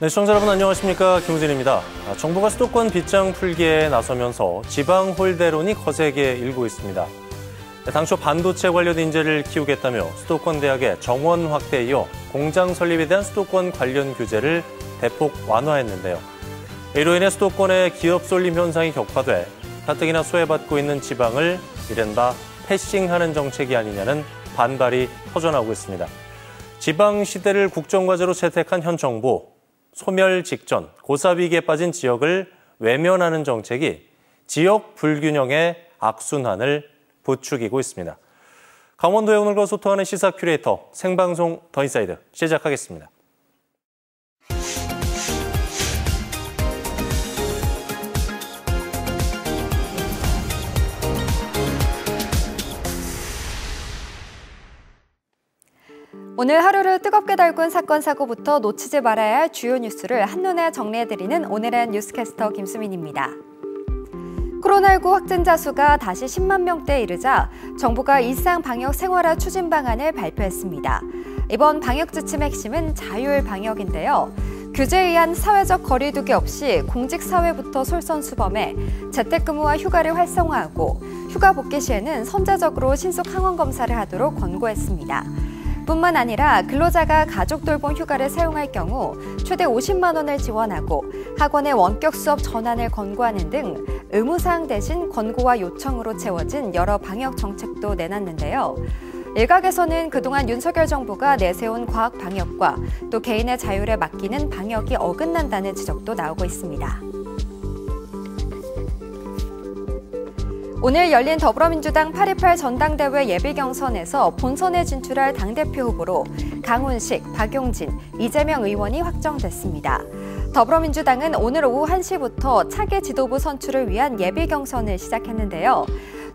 네, 시청자 여러분 안녕하십니까, 김우진입니다. 정부가 수도권 빗장 풀기에 나서면서 지방 홀대론이 거세게 일고 있습니다. 당초 반도체 관련 인재를 키우겠다며 수도권 대학의 정원 확대에 이어 공장 설립에 대한 수도권 관련 규제를 대폭 완화했는데요. 이로 인해 수도권의 기업 쏠림 현상이 격화돼 가뜩이나 소외받고 있는 지방을 이른바 패싱하는 정책이 아니냐는 반발이 터져나오고 있습니다. 지방 시대를 국정과제로 채택한 현 정부, 소멸 직전 고사위기에 빠진 지역을 외면하는 정책이 지역 불균형의 악순환을 부추기고 있습니다. 강원도의 오늘과 소통하는 시사 큐레이터 생방송 더 인사이드 시작하겠습니다. 오늘 하루를 뜨겁게 달군 사건, 사고부터 놓치지 말아야 할 주요 뉴스를 한눈에 정리해드리는 오늘의 뉴스캐스터 김수민입니다. 코로나19 확진자 수가 다시 10만 명대에 이르자 정부가 일상 방역 생활화 추진 방안을 발표했습니다. 이번 방역 지침의 핵심은 자율 방역인데요. 규제에 의한 사회적 거리 두기 없이 공직사회부터 솔선수범해 재택근무와 휴가를 활성화하고 휴가 복귀 시에는 선제적으로 신속 항원 검사를 하도록 권고했습니다. 뿐만 아니라 근로자가 가족 돌봄 휴가를 사용할 경우 최대 50만 원을 지원하고 학원의 원격 수업 전환을 권고하는 등 의무사항 대신 권고와 요청으로 채워진 여러 방역 정책도 내놨는데요. 일각에서는 그동안 윤석열 정부가 내세운 과학 방역과 또 개인의 자율에 맡기는 방역이 어긋난다는 지적도 나오고 있습니다. 오늘 열린 더불어민주당 8.28 전당대회 예비경선에서 본선에 진출할 당대표 후보로 강훈식, 박용진, 이재명 의원이 확정됐습니다. 더불어민주당은 오늘 오후 1시부터 차기 지도부 선출을 위한 예비경선을 시작했는데요.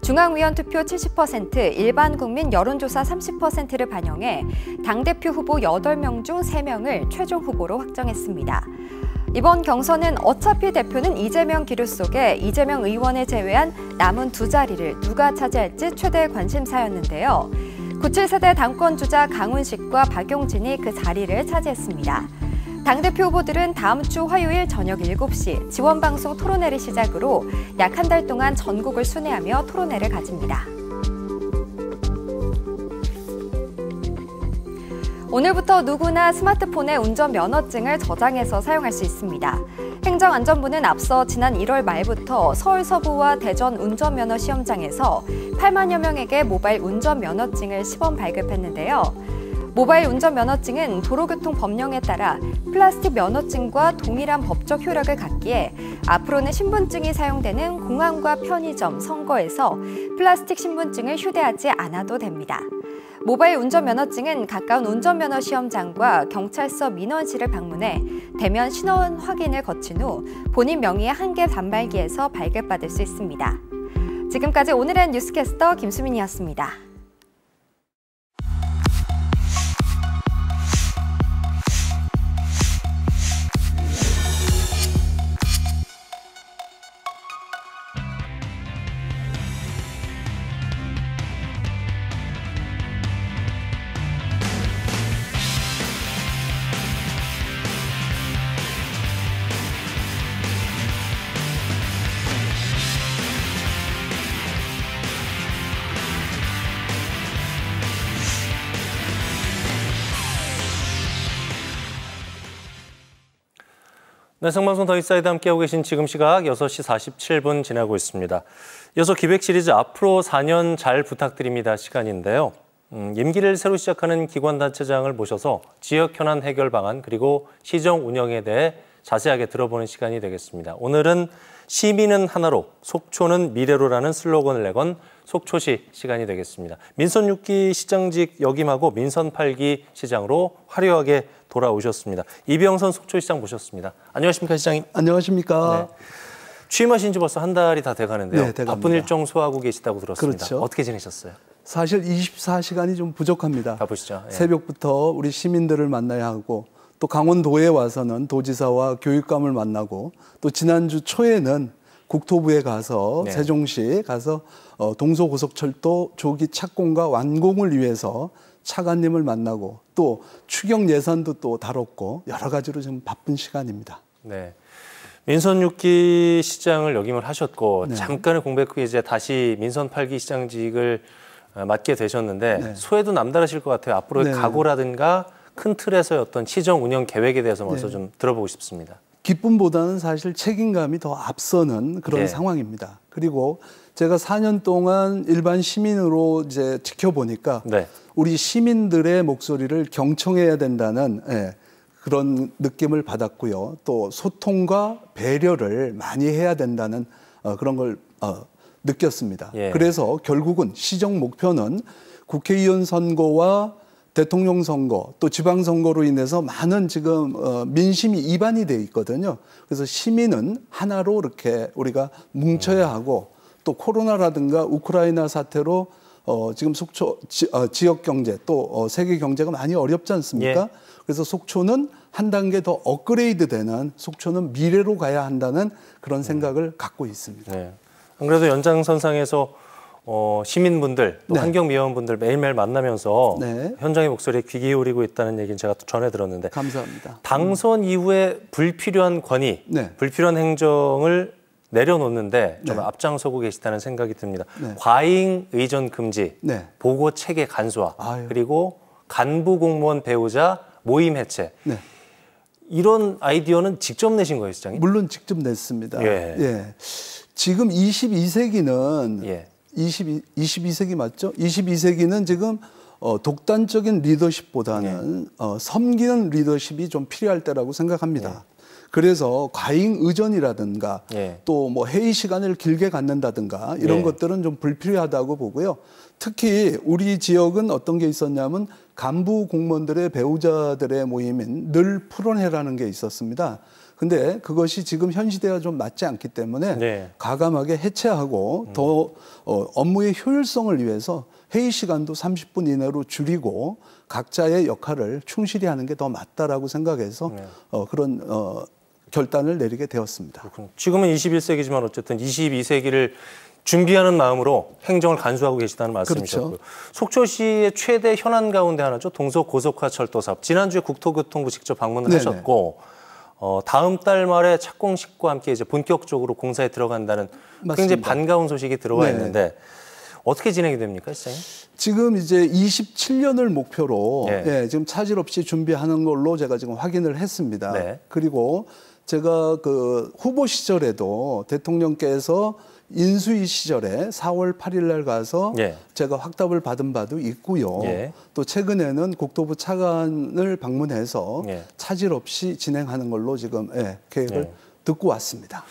중앙위원 투표 70%, 일반 국민 여론조사 30%를 반영해 당대표 후보 8명 중 3명을 최종 후보로 확정했습니다. 이번 경선은 어차피 대표는 이재명 기류 속에 이재명 의원을 제외한 남은 두 자리를 누가 차지할지 최대 관심사였는데요. 97세대 당권주자 강훈식과 박용진이 그 자리를 차지했습니다. 당대표 후보들은 다음 주 화요일 저녁 7시 지원방송 토론회를 시작으로 약 한 달 동안 전국을 순회하며 토론회를 가집니다. 오늘부터 누구나 스마트폰에 운전면허증을 저장해서 사용할 수 있습니다. 행정안전부는 앞서 지난 1월 말부터 서울 서부와 대전 운전면허 시험장에서 8만여 명에게 모바일 운전면허증을 시범 발급했는데요. 모바일 운전면허증은 도로교통법령에 따라 플라스틱 면허증과 동일한 법적 효력을 갖기에 앞으로는 신분증이 사용되는 공항과 편의점, 선거에서 플라스틱 신분증을 휴대하지 않아도 됩니다. 모바일 운전면허증은 가까운 운전면허 시험장과 경찰서 민원실을 방문해 대면 신원 확인을 거친 후 본인 명의의 한 개 단말기에서 발급받을 수 있습니다. 지금까지 오늘의 뉴스캐스터 김수민이었습니다. 네, 생방송 더 인사이드 함께하고 계신 지금 시각 6시 47분 지나고 있습니다. 이어서 기획 시리즈 앞으로 4년 잘 부탁드립니다 시간인데요. 임기를 새로 시작하는 기관단체장을 모셔서 지역 현안 해결 방안 그리고 시정 운영에 대해 자세하게 들어보는 시간이 되겠습니다. 오늘은 시민은 하나로, 속초는 미래로라는 슬로건을 내건 속초시 시간이 되겠습니다. 민선 6기 시장직 역임하고 민선 8기 시장으로 화려하게 돌아오셨습니다. 이병선 속초시장 모셨습니다. 안녕하십니까, 시장님? 안녕하십니까? 네. 취임하신 지 벌써 한 달이 다 돼가는데요. 네, 돼갑니다. 바쁜 일정 소화하고 계시다고 들었습니다. 그렇죠. 어떻게 지내셨어요? 사실 24시간이 좀 부족합니다. 바쁘시죠? 예. 새벽부터 우리 시민들을 만나야 하고 또 강원도에 와서는 도지사와 교육감을 만나고 또 지난주 초에는 국토부에 가서 네. 세종시 가서 동서고속철도 조기 착공과 완공을 위해서 차관님을 만나고 또 추경 예산도 또 다뤘고 여러 가지로 좀 바쁜 시간입니다. 네. 민선 6기 시장을 역임을 하셨고 네. 잠깐의 공백 후에 이제 다시 민선 8기 시장직을 맡게 되셨는데 네. 소회도 남다르실 것 같아요. 앞으로의 네. 각오라든가 큰 틀에서의 어떤 시정 운영 계획에 대해서 먼저 네. 좀 들어보고 싶습니다. 기쁨보다는 사실 책임감이 더 앞서는 그런 예. 상황입니다. 그리고 제가 4년 동안 일반 시민으로 이제 지켜보니까 네. 우리 시민들의 목소리를 경청해야 된다는 그런 느낌을 받았고요. 또 소통과 배려를 많이 해야 된다는 그런 걸 느꼈습니다. 예. 그래서 결국은 시정 목표는 국회의원 선거와 대통령 선거 또 지방선거로 인해서 많은 지금 민심이 이반이 돼 있거든요. 그래서 시민은 하나로 이렇게 우리가 뭉쳐야 하고 또 코로나라든가 우크라이나 사태로 지금 속초 지역 경제 또 세계 경제가 많이 어렵지 않습니까? 예. 그래서 속초는 한 단계 더 업그레이드 되는 속초는 미래로 가야 한다는 그런 생각을 갖고 있습니다. 네. 안 그래도 연장선상에서 시민분들 또 네. 환경미화원분들 매일매일 만나면서 네. 현장의 목소리에 귀 기울이고 있다는 얘기는 제가 전해 들었는데 감사합니다. 당선 이후에 불필요한 권위, 네. 불필요한 행정을 내려놓는데 좀 네. 앞장서고 계시다는 생각이 듭니다. 네. 과잉 의전 금지, 네. 보고 체계 간소화, 아유. 그리고 간부 공무원 배우자 모임 해체. 네. 이런 아이디어는 직접 내신 거예요, 시장님? 물론 직접 냈습니다. 예. 지금 22세기는 예. 22세기 맞죠? 22세기는 지금 독단적인 리더십보다는 섬기는 리더십이 좀 필요할 때라고 생각합니다. 그래서 과잉 의전이라든가 예. 또 뭐 회의 시간을 길게 갖는다든가 이런 예. 것들은 좀 불필요하다고 보고요. 특히 우리 지역은 어떤 게 있었냐면 간부 공무원들의 배우자들의 모임인 늘 풀어내라는 게 있었습니다. 근데 그것이 지금 현 시대와 좀 맞지 않기 때문에 네. 과감하게 해체하고 더 업무의 효율성을 위해서 회의 시간도 30분 이내로 줄이고 각자의 역할을 충실히 하는 게 더 맞다라고 생각해서 그런 결단을 내리게 되었습니다. 그렇군요. 지금은 21세기지만 어쨌든 22세기를 준비하는 마음으로 행정을 간수하고 계시다는 말씀이셨고요. 그렇죠. 속초시의 최대 현안 가운데 하나죠. 동서 고속화 철도 사업. 지난주에 국토교통부 직접 방문을 네네. 하셨고 다음 달 말에 착공식과 함께 이제 본격적으로 공사에 들어간다는 굉장히 맞습니다. 반가운 소식이 들어와 네. 있는데 어떻게 진행이 됩니까, 시장님? 지금 이제 27년을 목표로 네. 지금 차질 없이 준비하는 걸로 제가 지금 확인을 했습니다. 네. 그리고 제가 그 후보 시절에도 대통령께서 인수위 시절에 4월 8일 날 가서 예. 제가 확답을 받은 바도 있고요. 예. 또 최근에는 국토부 차관을 방문해서 예. 차질 없이 진행하는 걸로 지금 계획을 예. 듣고 왔습니다.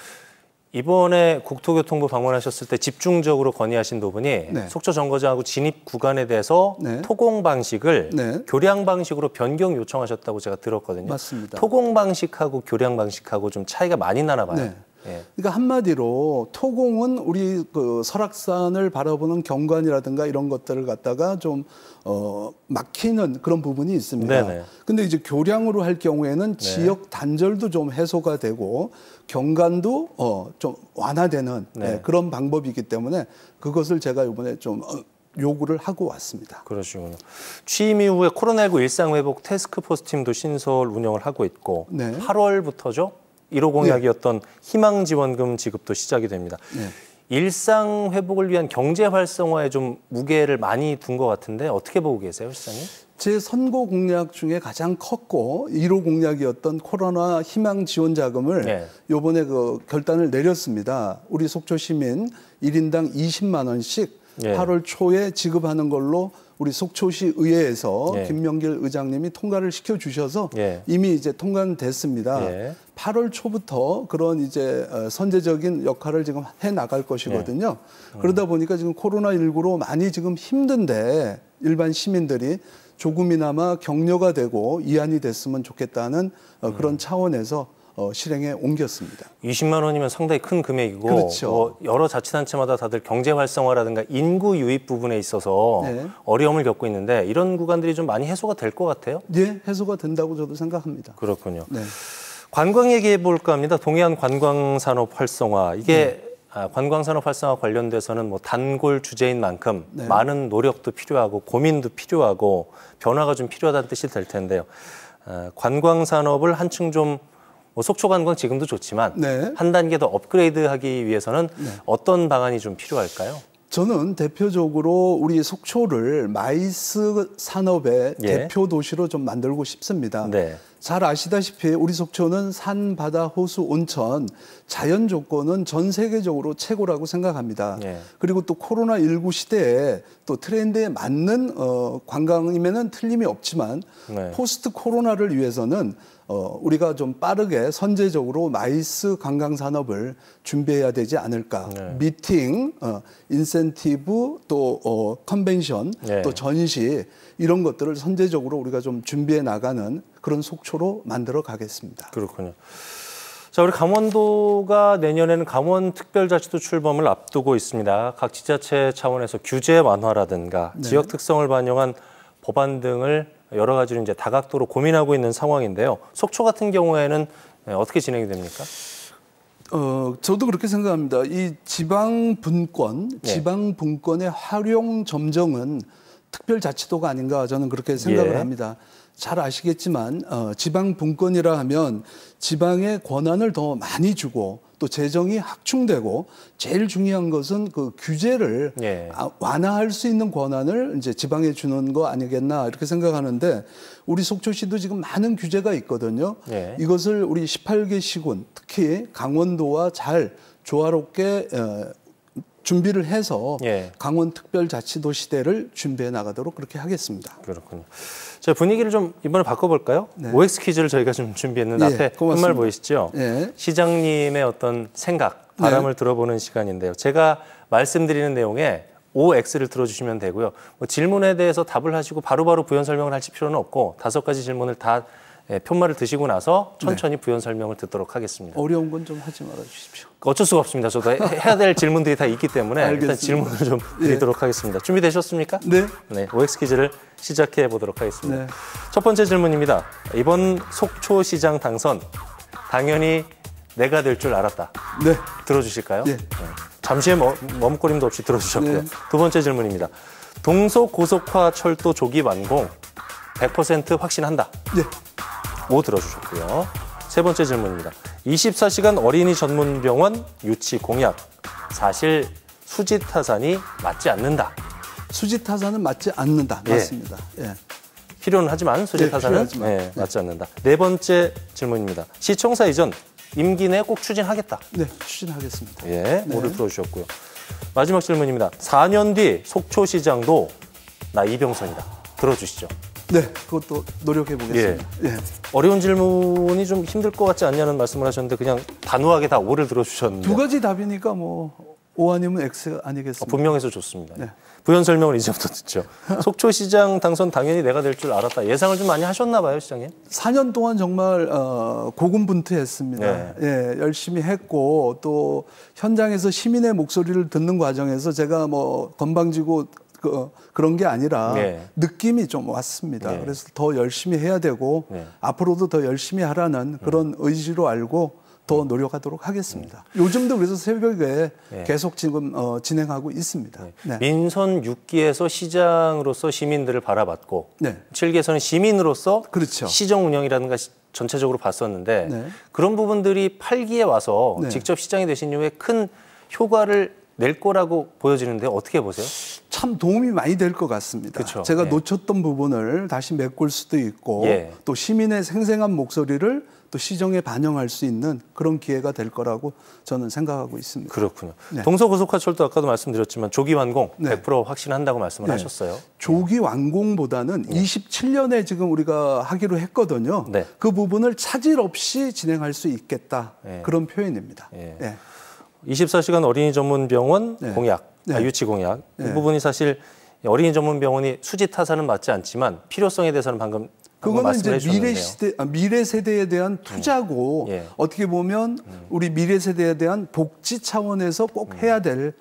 이번에 국토교통부 방문하셨을 때 집중적으로 건의하신 부분이 네. 속초 정거장하고 진입 구간에 대해서 네. 토공 방식을 네. 교량 방식으로 변경 요청하셨다고 제가 들었거든요. 맞습니다. 토공 방식하고 교량 방식하고 좀 차이가 많이 나나 봐요. 네. 예. 그러니까 한마디로 토공은 우리 그 설악산을 바라보는 경관이라든가 이런 것들을 갖다가 좀 막히는 그런 부분이 있습니다. 네네. 근데 이제 교량으로 할 경우에는 지역 단절도 좀 해소가 되고 경관도 좀 완화되는 네. 그런 방법이기 때문에 그것을 제가 이번에 좀 요구를 하고 왔습니다. 그러시군요. 취임 이후에 코로나19 일상회복 태스크포스 팀도 신설 운영을 하고 있고 네. 8월부터죠. 1호 공약이었던 희망지원금 지급도 시작이 됩니다. 네. 일상 회복을 위한 경제 활성화에 좀 무게를 많이 둔 것 같은데 어떻게 보고 계세요, 시장님? 제 선거 공약 중에 가장 컸고 1호 공약이었던 코로나 희망 지원 자금을 네. 요번에 그 결단을 내렸습니다. 우리 속초 시민 1인당 20만 원씩 예. 8월 초에 지급하는 걸로 우리 속초시 의회에서 예. 김명길 의장님이 통과를 시켜 주셔서 예. 이미 이제 통과됐습니다. 예. 8월 초부터 그런 이제 선제적인 역할을 지금 해 나갈 것이거든요. 그러다 보니까 지금 코로나19로 많이 지금 힘든데 일반 시민들이 조금이나마 격려가 되고 이안이 됐으면 좋겠다는 그런 차원에서 실행에 옮겼습니다. 20만 원이면 상당히 큰 금액이고 그렇죠. 여러 자치단체마다 다들 경제 활성화라든가 인구 유입 부분에 있어서 네. 어려움을 겪고 있는데 이런 구간들이 좀 많이 해소가 될 것 같아요? 예, 해소가 된다고 저도 생각합니다. 그렇군요. 네. 관광 얘기해 볼까 합니다. 동해안 관광산업 활성화. 이게 관광산업 활성화 관련돼서는 뭐 단골 주제인 만큼 많은 노력도 필요하고 고민도 필요하고 변화가 좀 필요하다는 뜻이 될 텐데요. 관광산업을 한층 좀 뭐 속초관광 지금도 좋지만 한 단계 더 업그레이드하기 위해서는 어떤 방안이 좀 필요할까요? 저는 대표적으로 우리 속초를 마이스 산업의 대표 도시로 좀 만들고 싶습니다. 잘 아시다시피 우리 속초는 산, 바다, 호수, 온천, 자연 조건은 전 세계적으로 최고라고 생각합니다. 그리고 또 코로나19 시대에 또 트렌드에 맞는 관광이면은 틀림이 없지만 포스트 코로나를 위해서는 우리가 좀 빠르게 선제적으로 마이스 관광 산업을 준비해야 되지 않을까. 미팅, 인센티브, 또 컨벤션, 또 전시 이런 것들을 선제적으로 우리가 좀 준비해 나가는 그런 속초로 만들어 가겠습니다. 그렇군요. 자, 우리 강원도가 내년에는 강원특별자치도 출범을 앞두고 있습니다. 각 지자체 차원에서 규제 완화라든가 지역 특성을 반영한 법안 등을 여러 가지로 이제 다각도로 고민하고 있는 상황인데요. 속초 같은 경우에는 어떻게 진행이 됩니까? 저도 그렇게 생각합니다. 이 지방 분권의 활용 점정은 특별자치도가 아닌가 저는 그렇게 생각을 합니다. 잘 아시겠지만 지방 분권이라 하면 지방의 권한을 더 많이 주고 또 재정이 확충되고 제일 중요한 것은 그 규제를 완화할 수 있는 권한을 이제 지방에 주는 거 아니겠나 이렇게 생각하는데 우리 속초시도 지금 많은 규제가 있거든요. 이것을 우리 18개 시군 특히 강원도와 잘 조화롭게 준비를 해서 강원특별자치도 시대를 준비해 나가도록 그렇게 하겠습니다. 그렇군요. 자, 분위기를 좀 이번에 바꿔볼까요? OX 퀴즈를 저희가 좀 준비했는데 앞에 홰말 보이시죠? 시장님의 어떤 생각, 바람을 들어보는 시간인데요. 제가 말씀드리는 내용에 OX를 들어주시면 되고요. 뭐 질문에 대해서 답을 하시고 바로바로 부연 설명을 하실 필요는 없고 5가지 질문을 다 푯말을 드시고 나서 천천히 부연 설명을 듣도록 하겠습니다. 어려운 건 좀 하지 말아 주십시오. 어쩔 수가 없습니다. 저도 해야 될 질문들이 다 있기 때문에 일단 질문을 좀 드리도록 하겠습니다. 준비되셨습니까? 네. OX 퀴즈를 시작해 보도록 하겠습니다. 첫 번째 질문입니다. 이번 속초시장 당선 당연히 내가 될 줄 알았다. 들어주실까요? 잠시의 머뭇거림도 없이 들어주셨고요. 두 번째 질문입니다. 동서고속화 철도 조기 완공 100% 확신한다. 오 들어주셨고요. 세 번째 질문입니다. 24시간 어린이 전문 병원 유치 공약. 사실 수지 타산이 맞지 않는다. 수지 타산은 맞지 않는다. 맞습니다. 필요는 하지만 수지 타산은 맞지 않는다. 네 번째 질문입니다. 시청사 이전 임기 내에 꼭 추진하겠다. 추진하겠습니다. 오를 들어주셨고요. 마지막 질문입니다. 4년 뒤 속초시장도 나 이병선이다. 들어주시죠. 그것도 노력해 보겠습니다. 어려운 질문이 좀 힘들 것 같지 않냐는 말씀을 하셨는데 그냥 단호하게 다 오를 들어주셨는데. 두 가지 답이니까 뭐 O 아니면 X 아니겠습니까? 분명해서 좋습니다. 부연 설명을 이제부터 듣죠. 속초시장 당선 당연히 내가 될 줄 알았다. 예상을 좀 많이 하셨나 봐요, 시장님? 4년 동안 정말 고군분투했습니다. 열심히 했고 또 현장에서 시민의 목소리를 듣는 과정에서 제가 뭐 건방지고 그런 게 아니라 느낌이 좀 왔습니다. 그래서 더 열심히 해야 되고 앞으로도 더 열심히 하라는 그런 의지로 알고 더 노력하도록 하겠습니다. 요즘도 그래서 새벽에 계속 지금 진행하고 있습니다. 민선 6기에서 시장으로서 시민들을 바라봤고 7기에서는 시민으로서 시정 운영이라든가 전체적으로 봤었는데 그런 부분들이 8기에 와서 직접 시장이 되신 이후에 큰 효과를 낼 거라고 보여지는데 어떻게 보세요? 참 도움이 많이 될 것 같습니다. 제가 놓쳤던 부분을 다시 메꿀 수도 있고 또 시민의 생생한 목소리를 또 시정에 반영할 수 있는 그런 기회가 될 거라고 저는 생각하고 있습니다. 그렇군요. 동서고속화철도 아까도 말씀드렸지만 조기 완공 100% 확신한다고 말씀을 하셨어요. 조기 완공보다는 27년에 지금 우리가 하기로 했거든요. 그 부분을 차질 없이 진행할 수 있겠다. 그런 표현입니다. 24시간 어린이 전문 병원 공약, 유치 공약. 이 부분이 사실 어린이 전문 병원이 수지 타산은 맞지 않지만 필요성에 대해서는 방금 그거는 이제 미래 세대에 대한 투자고 어떻게 보면 우리 미래 세대에 대한 복지 차원에서 꼭 해야 될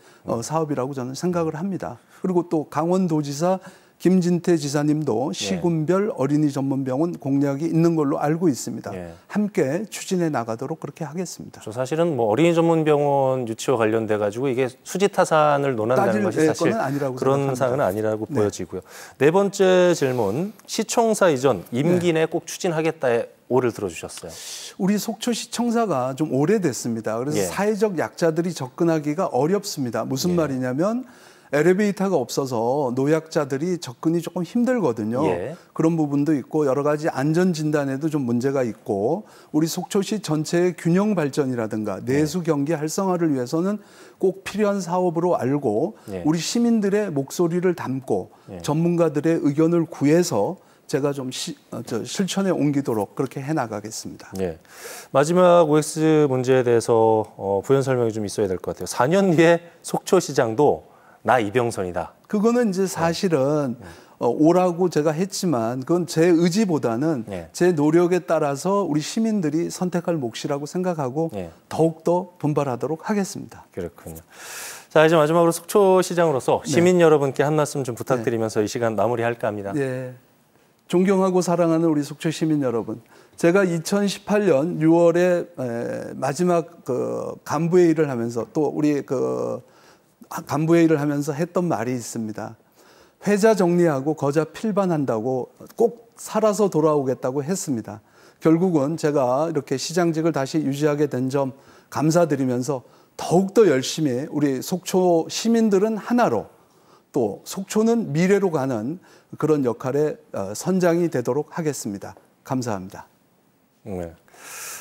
사업이라고 저는 생각을 합니다. 그리고 또 강원도지사 김진태 지사님도 시군별 어린이 전문병원 공약이 있는 걸로 알고 있습니다. 함께 추진해 나가도록 그렇게 하겠습니다. 사실은 뭐 어린이 전문병원 유치와 관련돼 가지고 이게 수지 타산을 논한다는 것이 사실 그런 사안은 아니라고 보여지고요. 네 번째 질문, 시청사 이전 임기 내에 꼭 추진하겠다에 오를 들어주셨어요. 우리 속초시청사가 좀 오래됐습니다. 그래서 사회적 약자들이 접근하기가 어렵습니다. 무슨 말이냐면 엘리베이터가 없어서 노약자들이 접근이 조금 힘들거든요. 그런 부분도 있고 여러 가지 안전진단에도 좀 문제가 있고 우리 속초시 전체의 균형 발전이라든가 내수 경기 활성화를 위해서는 꼭 필요한 사업으로 알고 우리 시민들의 목소리를 담고 전문가들의 의견을 구해서 제가 좀 실천에 옮기도록 그렇게 해나가겠습니다. 마지막 OX 문제에 대해서 부연 설명이 좀 있어야 될 것 같아요. 4년 뒤에 속초시장도 나 이병선이다. 그거는 이제 사실은 오라고 제가 했지만 그건 제 의지보다는 제 노력에 따라서 우리 시민들이 선택할 몫이라고 생각하고 더욱더 분발하도록 하겠습니다. 그렇군요. 자, 이제 마지막으로 속초시장으로서 시민 여러분께 한 말씀 좀 부탁드리면서 이 시간 마무리할까 합니다. 존경하고 사랑하는 우리 속초 시민 여러분, 제가 2018년 6월에 마지막 간부회의를 하면서 또 우리 간부회의를 하면서 했던 말이 있습니다. 회자 정리하고 거자 필반한다고 꼭 살아서 돌아오겠다고 했습니다. 결국은 제가 이렇게 시장직을 다시 유지하게 된 점 감사드리면서 더욱더 열심히 우리 속초 시민들은 하나로 또 속초는 미래로 가는 그런 역할의 선장이 되도록 하겠습니다. 감사합니다.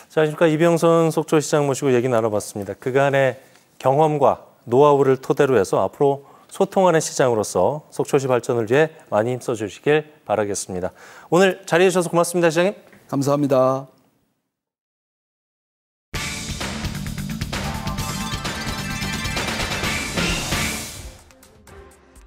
자, 그러니까 이병선 속초시장 모시고 얘기 나눠봤습니다. 그간의 경험과 노하우를 토대로 해서 앞으로 소통하는 시장으로서 속초시 발전을 위해 많이 힘써 주시길 바라겠습니다. 오늘 자리해 주셔서 고맙습니다, 시장님. 감사합니다.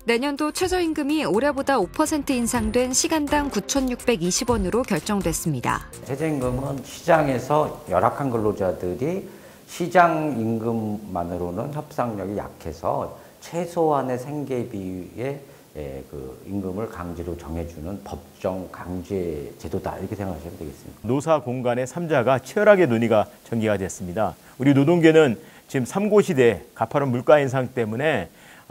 내년도 최저임금이 올해보다 5% 인상된 시간당 9,620원으로 결정됐습니다. 최저임금은 시장에서 열악한 근로자들이 시장 임금만으로는 협상력이 약해서 최소한의 생계비의 그 임금을 강제로 정해주는 법정 강제 제도다 이렇게 생각하시면 되겠습니다. 노사 공간의 3자가 치열하게 논의가 전개가 됐습니다. 우리 노동계는 지금 3고 시대 가파른 물가 인상 때문에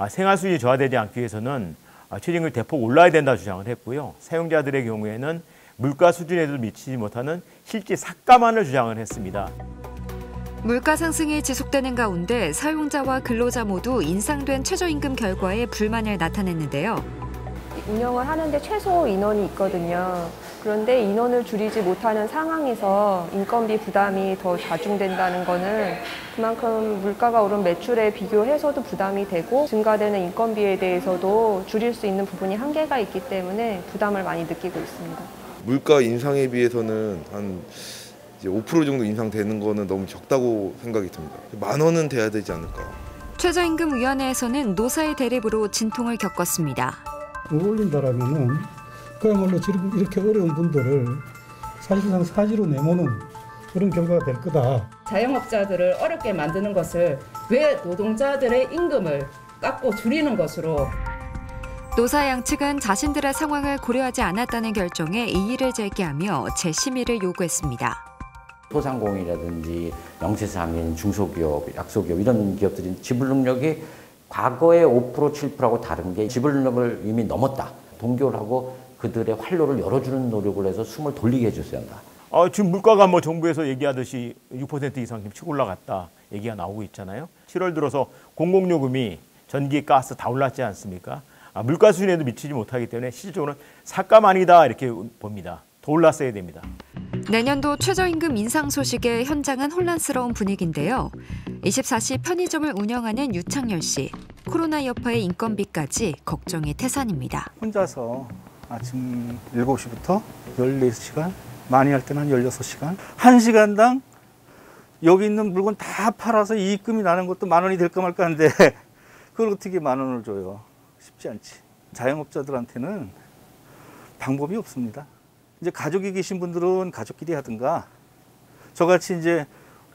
생활 수준이 저하되지 않기 위해서는 최저임금이 대폭 올라야 된다 주장을 했고요. 사용자들의 경우에는 물가 수준에도 미치지 못하는 실제 삭감안을 주장을 했습니다. 물가 상승이 지속되는 가운데 사용자와 근로자 모두 인상된 최저임금 결과에 불만을 나타냈는데요. 운영을 하는데 최소 인원이 있거든요. 그런데 인원을 줄이지 못하는 상황에서 인건비 부담이 더 자중된다는 거는 그만큼 물가가 오른 매출에 비교해서도 부담이 되고 증가되는 인건비에 대해서도 줄일 수 있는 부분이 한계가 있기 때문에 부담을 많이 느끼고 있습니다. 물가 인상에 비해서는 한 이제 5% 정도 인상되는 거는 너무 적다고 생각이 듭니다. 10,000원은 돼야 되지 않을까. 최저임금위원회에서는 노사의 대립으로 진통을 겪었습니다. 올린다라면은 그야말로 지금 이렇게 어려운 분들을 사실상 사지로 내모는 그런 결과가 될 거다. 자영업자들을 어렵게 만드는 것을 왜 노동자들의 임금을 깎고 줄이는 것으로. 노사 양측은 자신들의 상황을 고려하지 않았다는 결정에 이의를 제기하며 재심의를 요구했습니다. 소상공인이라든지 영세상인, 중소기업, 약소기업 이런 기업들이 지불 능력이 과거의 5%, 7%하고 다른 게 지불 능력을 이미 넘었다. 동결을 하고 그들의 활로를 열어주는 노력을 해서 숨을 돌리게 해줬어야 한다. 지금 물가가 뭐 정부에서 얘기하듯이 6% 이상 치고 올라갔다 얘기가 나오고 있잖아요. 7월 들어서 공공요금이 전기, 가스 다 올랐지 않습니까? 물가 수준에도 미치지 못하기 때문에 실질적으로는 삭감 아니다 이렇게 봅니다. 더 올랐어야 됩니다. 내년도 최저임금 인상 소식에 현장은 혼란스러운 분위기인데요. 24시 편의점을 운영하는 유창열 씨. 코로나 여파의 인건비까지 걱정이 태산입니다. 혼자서 아침 7시부터 14시간, 많이 할 때는 한 16시간. 1시간당 여기 있는 물건 다 팔아서 이익금이 나는 것도 10,000원이 될까 말까 하는데 그걸 어떻게 10,000원을 줘요? 쉽지 않지. 자영업자들한테는 방법이 없습니다. 이제 가족이 계신 분들은 가족끼리 하든가 저같이 이제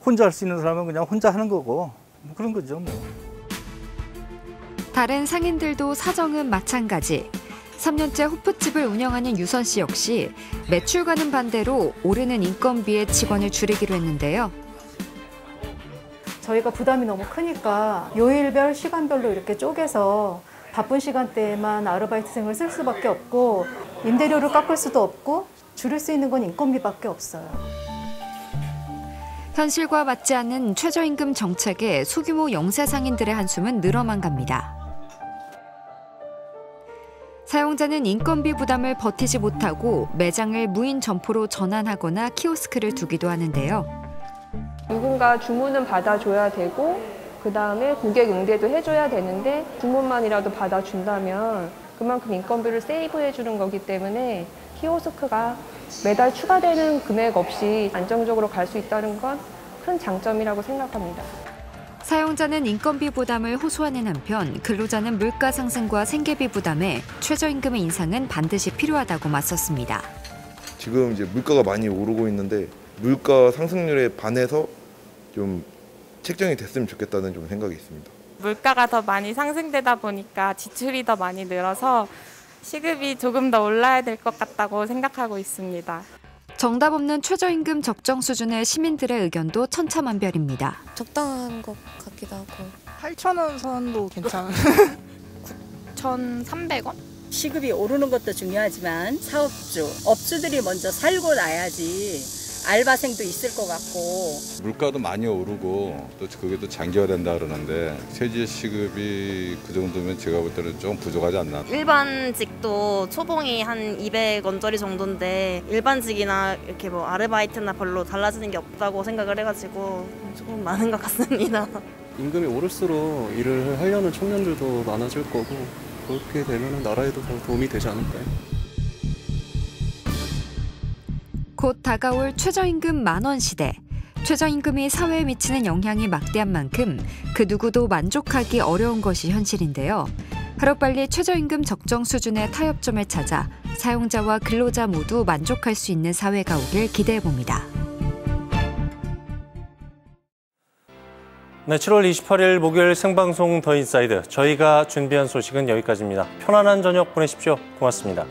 혼자 할 수 있는 사람은 그냥 혼자 하는 거고 뭐 그런 거죠. 뭐. 다른 상인들도 사정은 마찬가지. 3년째 호프집을 운영하는 유선 씨 역시 매출과는 반대로 오르는 인건비에 직원을 줄이기로 했는데요. 저희가 부담이 너무 크니까 요일별, 시간별로 이렇게 쪼개서 바쁜 시간대에만 아르바이트생을 쓸 수밖에 없고 임대료를 깎을 수도 없고 줄일 수 있는 건 인건비밖에 없어요. 현실과 맞지 않는 최저임금 정책에 소규모 영세상인들의 한숨은 늘어만 갑니다. 사용자는 인건비 부담을 버티지 못하고 매장을 무인 점포로 전환하거나 키오스크를 두기도 하는데요. 누군가 주문은 받아줘야 되고 그다음에 고객 응대도 해줘야 되는데 주문만이라도 받아준다면 그만큼 인건비를 세이브해주는 거기 때문에 키오스크가 매달 추가되는 금액 없이 안정적으로 갈 수 있다는 건 큰 장점이라고 생각합니다. 사용자는 인건비 부담을 호소하는 한편 근로자는 물가 상승과 생계비 부담에 최저임금의 인상은 반드시 필요하다고 맞섰습니다. 지금 이제 물가가 많이 오르고 있는데 물가 상승률에 반해서 좀 책정이 됐으면 좋겠다는 좀 생각이 있습니다. 물가가 더 많이 상승되다 보니까 지출이 더 많이 늘어서 시급이 조금 더 올라야 될 것 같다고 생각하고 있습니다. 정답 없는 최저임금 적정 수준의 시민들의 의견도 천차만별입니다. 적당한 것 같기도 하고. 8,000원 선도 괜찮아요. 9,300원? 시급이 오르는 것도 중요하지만 사업주, 업주들이 먼저 살고 나야지 알바생도 있을 것 같고. 물가도 많이 오르고 또 그게 또 장기화된다 그러는데 최저시급이 그 정도면 제가 볼 때는 좀 부족하지 않나. 일반직도 초봉이 한 200원짜리 정도인데 일반직이나 이렇게 뭐 아르바이트나 별로 달라지는 게 없다고 생각을 해가지고 조금 많은 것 같습니다. 임금이 오를수록 일을 하려는 청년들도 많아질 거고 그렇게 되면 나라에도 더 도움이 되지 않을까요? 곧 다가올 최저임금 만원 시대. 최저임금이 사회에 미치는 영향이 막대한 만큼 그 누구도 만족하기 어려운 것이 현실인데요. 하루빨리 최저임금 적정 수준의 타협점을 찾아 사용자와 근로자 모두 만족할 수 있는 사회가 오길 기대해봅니다. 네, 7월 28일 목요일 생방송 더 인사이드. 저희가 준비한 소식은 여기까지입니다. 편안한 저녁 보내십시오. 고맙습니다.